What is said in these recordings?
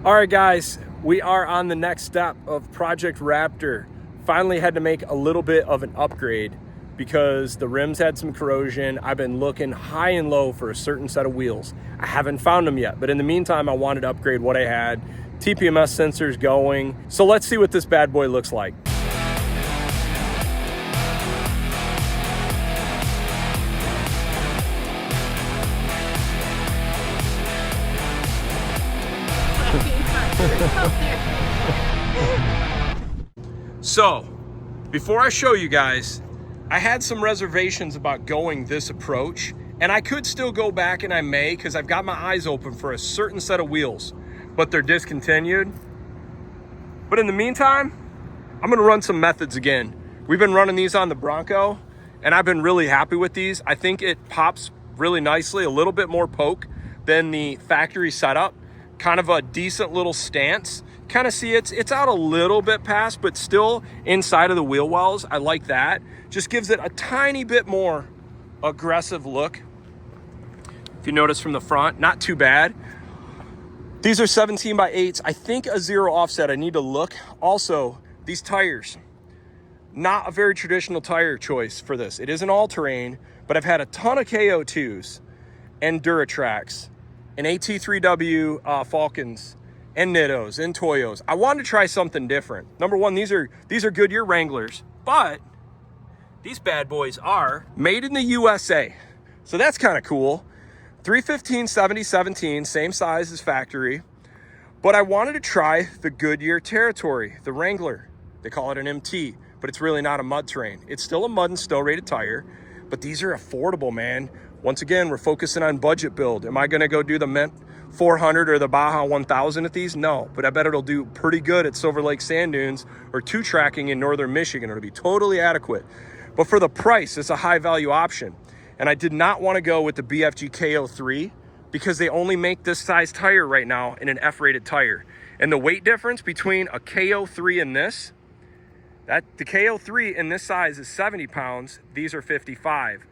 All right, guys, we are on the next step of Project Raptor. Finally had to make a little bit of an upgrade because the rims had some corrosion. I've been looking high and low for a certain set of wheels. I haven't found them yet, but in the meantime, I wanted to upgrade what I had. TPMS sensors going. So let's see what this bad boy looks like. So, before I show you guys, I had some reservations about going this approach, and I could still go back, and I may, because I've got my eyes open for a certain set of wheels, but they're discontinued. But in the meantime, I'm gonna run some methods again. We've been running these on the Bronco, and I've been really happy with these. I think it pops really nicely, a little bit more poke than the factory setup. Kind of a decent little stance. Kind of see it's out a little bit past, but still inside of the wheel wells. I like that. Just gives it a tiny bit more aggressive look. If you notice from the front, not too bad. These are 17x8s. I think a zero offset. I need to look. Also, these tires, not a very traditional tire choice for this. It is an all-terrain, but I've had a ton of KO2s and Duratracs and AT3W Falcons and Nittos and Toyos. I wanted to try something different. Number one, these are Goodyear Wranglers, but these bad boys are made in the USA. So that's kind of cool. 315/70/17, same size as factory. But I wanted to try the Goodyear Territory, the Wrangler. They call it an MT, but it's really not a mud terrain. It's still a mud and snow rated tire, but these are affordable, man. Once again, we're focusing on budget build. Am I gonna go do the Mint 400 or the Baja 1000 at these? No, but I bet it'll do pretty good at Silver Lake Sand Dunes or two tracking in northern Michigan. It'll be totally adequate. But for the price, it's a high value option. And I did not want to go with the BFG KO3 because they only make this size tire right now in an F-rated tire. And the weight difference between a KO3 and this, the KO3 in this size is 70 pounds, these are 55.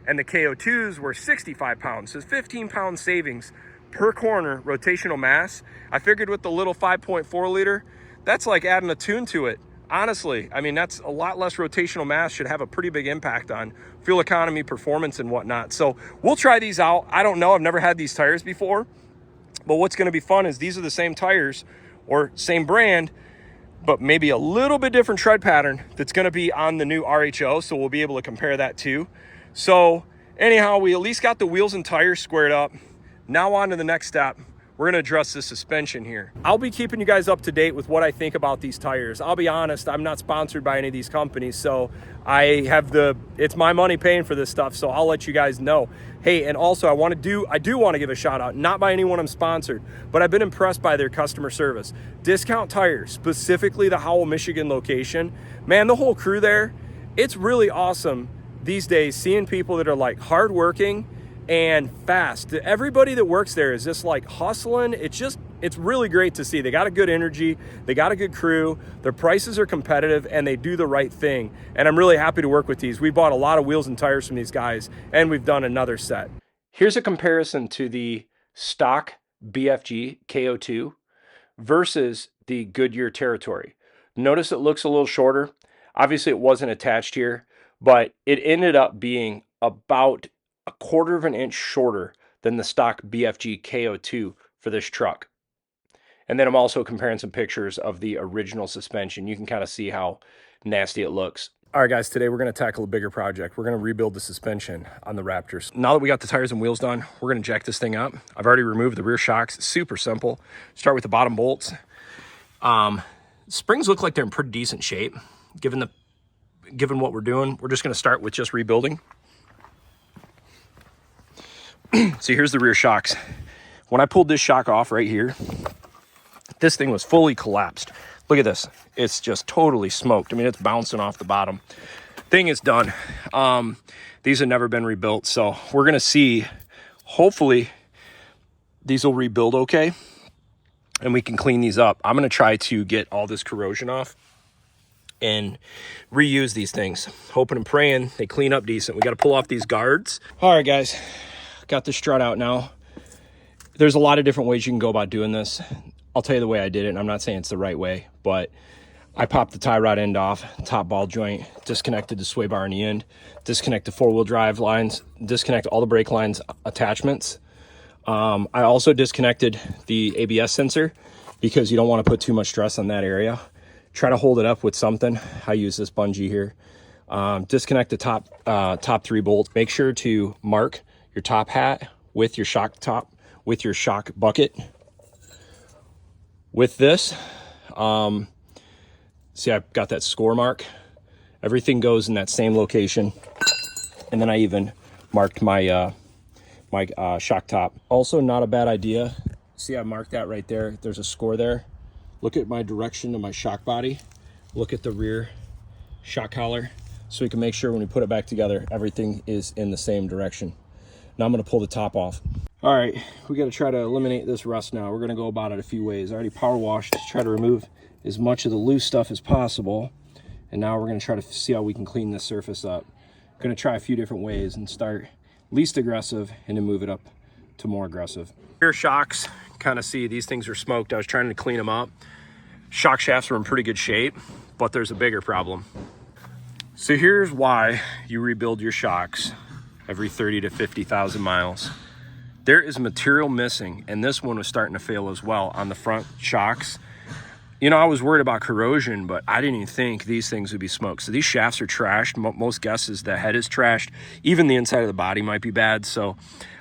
And the KO2s were 65 pounds, so 15 pound savings per corner rotational mass. I figured with the little 5.4 liter, that's like adding a tune to it. Honestly, I mean, that's a lot less rotational mass, should have a pretty big impact on fuel economy, performance, and whatnot. So we'll try these out. I don't know, I've never had these tires before, but what's gonna be fun is these are the same tires or same brand, but maybe a little bit different tread pattern that's gonna be on the new RHO, so we'll be able to compare that too. So anyhow, we at least got the wheels and tires squared up. Now on to the next step. We're gonna address the suspension here. I'll be keeping you guys up to date with what I think about these tires. I'll be honest, I'm not sponsored by any of these companies, so it's my money paying for this stuff, so I'll let you guys know. Hey, and also I do want to give a shout out, not by anyone I'm sponsored, but I've been impressed by their customer service. Discount Tires, specifically the Howell, Michigan location. Man, the whole crew there, it's really awesome these days seeing people that are like hardworking and fast. Everybody that works there is just like hustling. It's really great to see. They got a good energy, they got a good crew, their prices are competitive, and they do the right thing. And I'm really happy to work with these. We bought a lot of wheels and tires from these guys, and we've done another set. Here's a comparison to the stock BFG KO2 versus the Goodyear Territory. Notice it looks a little shorter. Obviously it wasn't attached here, but it ended up being about a 1/4 of an inch shorter than the stock BFG KO2 for this truck. And then I'm also comparing some pictures of the original suspension. You can kind of see how nasty it looks. All right, guys, today we're going to tackle a bigger project. We're going to rebuild the suspension on the Raptors. Now that we got the tires and wheels done, we're going to jack this thing up. I've already removed the rear shocks. It's super simple. Start with the bottom bolts. Springs look like they're in pretty decent shape. Given what we're doing, we're just going to start with just rebuilding. So here's the rear shocks. When I pulled this shock off right here, this thing was fully collapsed. Look at this. It's just totally smoked. I mean, it's bouncing off the bottom. Thing is done. These have never been rebuilt, so we're going to see, hopefully, these will rebuild okay, and we can clean these up. I'm going to try to get all this corrosion off and reuse these things. Hoping and praying they clean up decent. We got to pull off these guards. All right, guys. Got the strut out now. There's a lot of different ways you can go about doing this. I'll tell you the way I did it, and I'm not saying it's the right way, but I popped the tie rod end off, top ball joint, disconnected the sway bar in the end, disconnect the four-wheel drive lines, disconnect all the brake lines attachments. I also disconnected the ABS sensor because you don't want to put too much stress on that area. Try to hold it up with something. I use this bungee here. Disconnect the top 3 bolts. Make sure to mark your top hat with your shock top, with your shock bucket. With this, see, I've got that score mark. Everything goes in that same location. And then I even marked my shock top. Also not a bad idea. See, I marked that right there. There's a score there. Look at my direction of my shock body. Look at the rear shock collar, so we can make sure when we put it back together, everything is in the same direction. Now I'm gonna pull the top off. All right, we gotta try to eliminate this rust now. We're gonna go about it a few ways. I already power washed to try to remove as much of the loose stuff as possible. And now we're gonna try to see how we can clean this surface up. We're gonna try a few different ways and start least aggressive and then move it up to more aggressive. Rear shocks, kind of see these things are smoked. I was trying to clean them up. Shock shafts are in pretty good shape, but there's a bigger problem. So here's why you rebuild your shocks every 30 to 50,000 miles. There is material missing, and this one was starting to fail as well on the front shocks. You know, I was worried about corrosion, but I didn't even think these things would be smoked. So these shafts are trashed. Most guesses the head is trashed. Even the inside of the body might be bad. So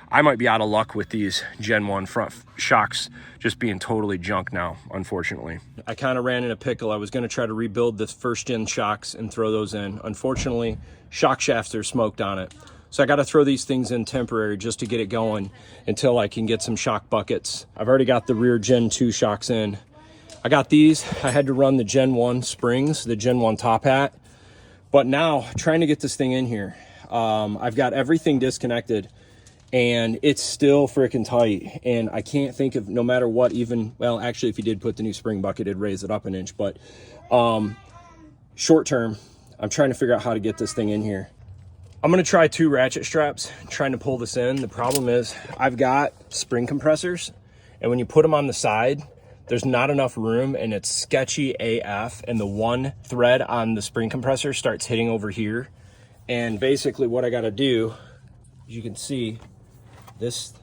I might be out of luck with these Gen 1 front shocks just being totally junk now, unfortunately. I kind of ran in a pickle. I was going to try to rebuild the first gen shocks and throw those in. Unfortunately, shock shafts are smoked on it. So I got to throw these things in temporary just to get it going until I can get some shock buckets. I've already got the rear Gen 2 shocks in. I got these. I had to run the Gen 1 springs, the Gen 1 top hat. But now, trying to get this thing in here, I've got everything disconnected, and it's still freaking tight. And I can't think of, no matter what, even, well, actually, if you did put the new spring bucket, it'd raise it up an inch. But short term, I'm trying to figure out how to get this thing in here. I'm gonna try 2 ratchet straps, trying to pull this in. The problem is I've got spring compressors, and when you put them on the side, there's not enough room, and it's sketchy AF, and the one thread on the spring compressor starts hitting over here. And basically what I gotta do, as you can see, this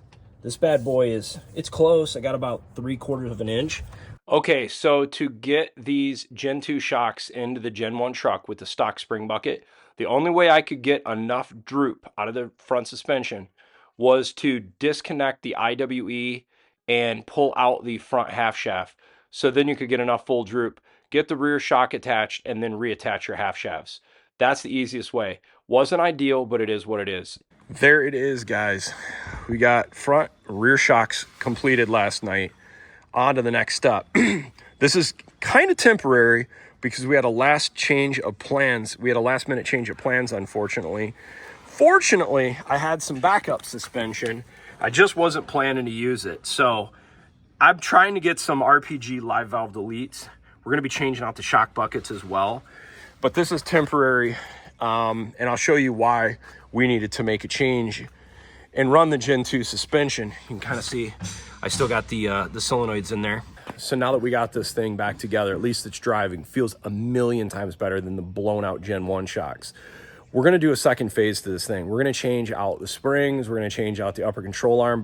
bad boy it's close. I got about 3/4 of an inch. Okay, so to get these Gen 2 shocks into the Gen 1 truck with the stock spring bucket, the only way I could get enough droop out of the front suspension was to disconnect the IWE and pull out the front half shaft. So then you could get enough full droop, get the rear shock attached, and then reattach your half shafts. That's the easiest way. Wasn't ideal, but it is what it is. There it is, guys. We got front rear shocks completed last night. On to the next step. This is kind of temporary because we had a last change of plans. We had a last minute change of plans, unfortunately. Fortunately, I had some backup suspension. I just wasn't planning to use it. So I'm trying to get some RPG live valve deletes. We're gonna be changing out the shock buckets as well. But this is temporary, and I'll show you why we needed to make a change and run the Gen 2 suspension. You can kind of see I still got the solenoids in there. So now that we got this thing back together, at least it's driving, feels a million times better than the blown out Gen 1 shocks. We're gonna do a second phase to this thing. We're gonna change out the springs. We're gonna change out the upper control arm.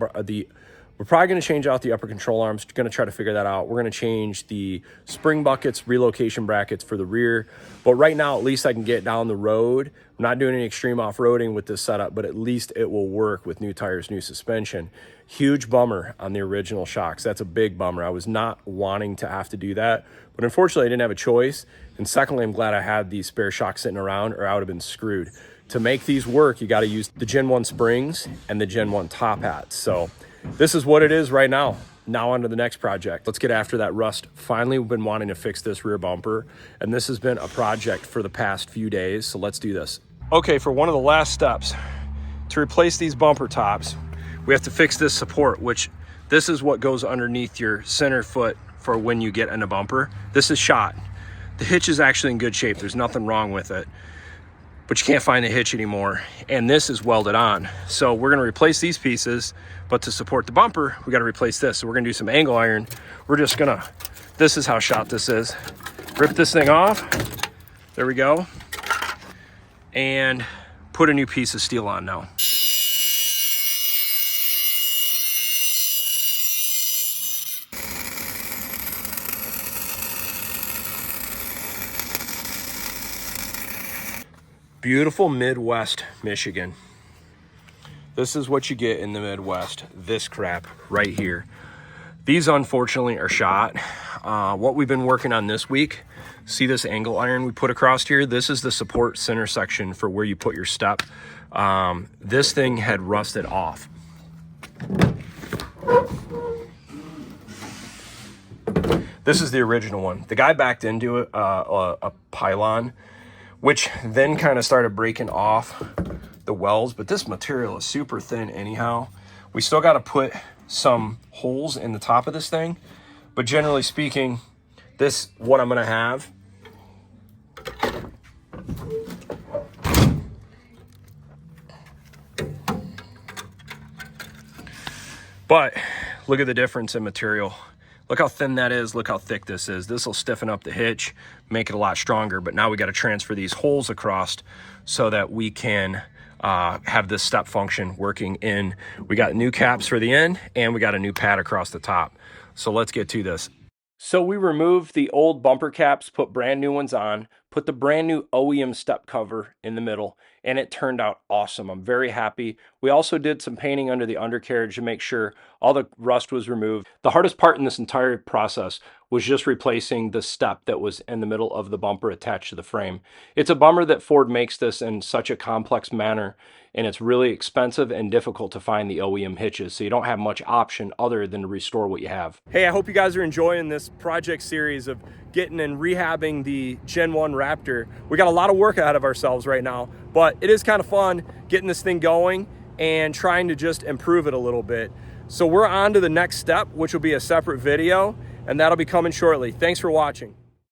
We're probably gonna change out the upper control arms. Gonna try to figure that out. We're gonna change the spring buckets, relocation brackets for the rear. But right now, at least I can get down the road. I'm not doing any extreme off-roading with this setup, but at least it will work with new tires, new suspension. Huge bummer on the original shocks. That's a big bummer. I was not wanting to have to do that, but unfortunately I didn't have a choice. And secondly, I'm glad I had these spare shocks sitting around, or I would have been screwed. To make these work, you gotta use the Gen 1 springs and the Gen 1 top hats. So this is what it is right now. Now on to the next project. Let's get after that rust. Finally, we've been wanting to fix this rear bumper, and this has been a project for the past few days, so let's do this. Okay, for one of the last steps, to replace these bumper tops, we have to fix this support, which this is what goes underneath your center foot for when you get in a bumper. This is shot. The hitch is actually in good shape. There's nothing wrong with it. but you can't find the hitch anymore. And this is welded on. So we're gonna replace these pieces, but to support the bumper, we gotta replace this. So we're gonna do some angle iron. We're just gonna, this is how shot this is. Rip this thing off. There we go. And put a new piece of steel on now. Beautiful Midwest, Michigan. This is what you get in the Midwest, this crap right here. These unfortunately are shot. What we've been working on this week, see this angle iron we put across here? This is the support center section for where you put your step. This thing had rusted off. This is the original one. The guy backed into it, a pylon, which then kind of started breaking off the welds, but this material is super thin anyhow. We still got to put some holes in the top of this thing, but generally speaking, this what I'm gonna have. But look at the difference in material. Look how thin that is, look how thick this is. This will stiffen up the hitch, make it a lot stronger, but now we got to transfer these holes across so that we can have this step function working in. We got new caps for the end, and we got a new pad across the top. So let's get to this. So we removed the old bumper caps, put brand new ones on, put the brand new OEM step cover in the middle, and it turned out awesome. I'm very happy. We also did some painting under the undercarriage to make sure all the rust was removed. The hardest part in this entire process was just replacing the step that was in the middle of the bumper attached to the frame. It's a bummer that Ford makes this in such a complex manner, and it's really expensive and difficult to find the OEM hitches, so you don't have much option other than to restore what you have. Hey, I hope you guys are enjoying this project series of getting and rehabbing the Gen 1 Raptor. We got a lot of work ahead of ourselves right now, but it is kind of fun getting this thing going and trying to just improve it a little bit. So we're on to the next step, which will be a separate video, and that'll be coming shortly. Thanks for watching.